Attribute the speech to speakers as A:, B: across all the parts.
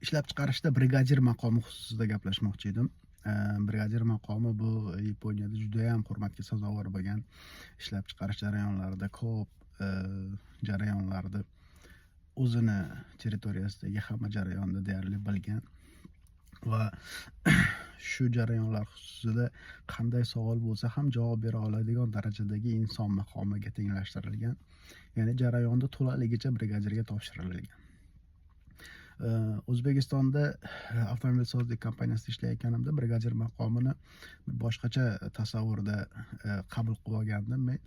A: Ishlab chiqarishda brigadir maqomi xususida gaplashmoqchi edim. Brigadir maqomi bu Yaponiyada judayam hurmatga sazovor bo'lgan ishlab chiqarish jarayonlarida ko'p jarayonlarni o'zini territoriyasidagi hamma jarayonni deyarli bilgan va shu jarayonlar xususida qanday savol bo'lsa ham javob bera oladigan darajadagi inson maqomiga tenglashtirilgan. Ya'ni jarayonni to'laligicha brigadirga topshirilgan. O'zbekistonda avtomobilsozlik kompaniyasida ishlayotganimda brigadir maqomini boshqacha tasavvurda qabul qilib olgandim men.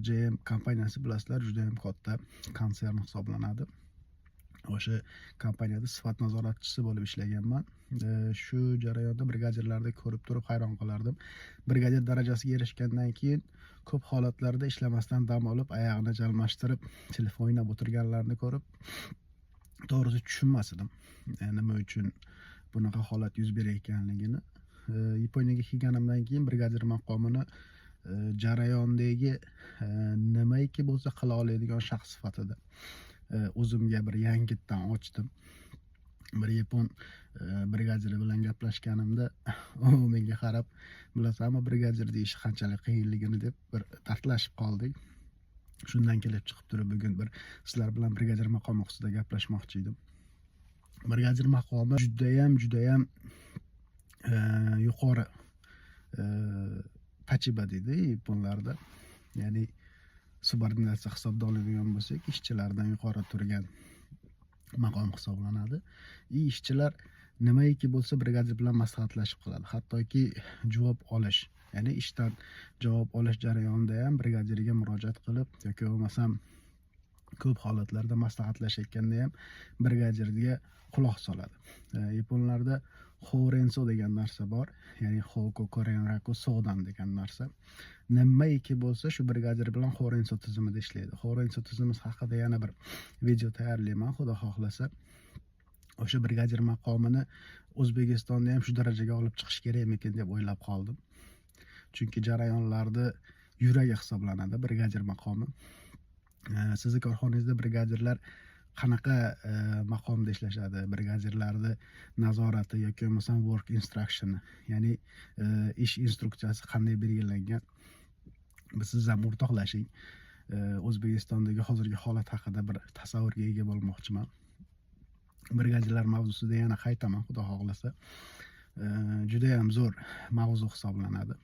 A: JM kompaniyasi bilasizlar, juda ham katta konsern hisoblanadi. O'sha kompaniyada sifat nazoratchisi bo'lib ishlaganman. Shu jarayonda brigadirlarni ko'rib turib hayron qolardim. Brigadir darajasiga erishgandan keyin ko'p holatlarda ishlamasdan dam olib, oyog'ini jalmashtirib, telefon o'ynab o'tirganlarni ko'rib to'g'risi tushunmas edim. Nima uchun bunaqa holat yuz berayotganligini. Yaponiyaga kelganimdan keyin brigadir maqomini jarayondagi nimaiki bo'lsa qila oladigan shaxs sifatida o'zimga bir yangitdan ochdim. Bir yapon brigadiri bilan gaplashganimda u menga qarab, bilasanmi brigadir deyish qanchalik qiyinligini deb bir tartlashib qoldik. Shundan kelib chiqib turib bugun bir sizlar bilan brigadir maqomi xususida gaplashmoqchi edim. Brigadir maqomi judayam yuqori pachiba deydi yaponlarda. Ya'ni subordinatsiya hisobda oladigan bo'lsak, ishchilardan yuqori turgan maqom hisoblanadi. Ishchilar nimaiki bo'lsa brigadir bilan maslahatlashib qiladi. Hattoki javob olish, ya'ni ishdan javob olish jarayonida ham brigadirga murojaat qilib yoki bo'lmasam ko'p holatlarda maslahatlashayotganda ham brigadirga quloq soladi. Yaponlarda Horenso degan narsa bor, ya'ni Hoko Korenraku Sodan degan narsa. Nimaiki bo'lsa shu brigadir bilan Horenso tizimida ishlaydi. Horenso tizimi haqida yana bir video tayyorlayman, xudo xohlasa. O'sha brigadir maqomini O'zbekistonda ham shu darajaga olib chiqish kerakmikin deb o'ylab qoldim. Chunki jarayonlarda yuragi hisoblanadi brigadir maqomi. Sizni korxonangizda brigadirlar qanaqa maqomda ishlashadi? Brigadirlarning nazorati yoki bo'lmasam work instruction, ya'ni ish instruksiyasi qanday belgilangan? Biz siz ham o'rtoqlashing. O'zbekistondagi hozirgi holat haqida bir tasavvurga ega bo'lmoqchiman. Brigadirlar mavzusida yana qaytaman, xudo xohlasa. Juda ham zo'r mavzu hisoblanadi.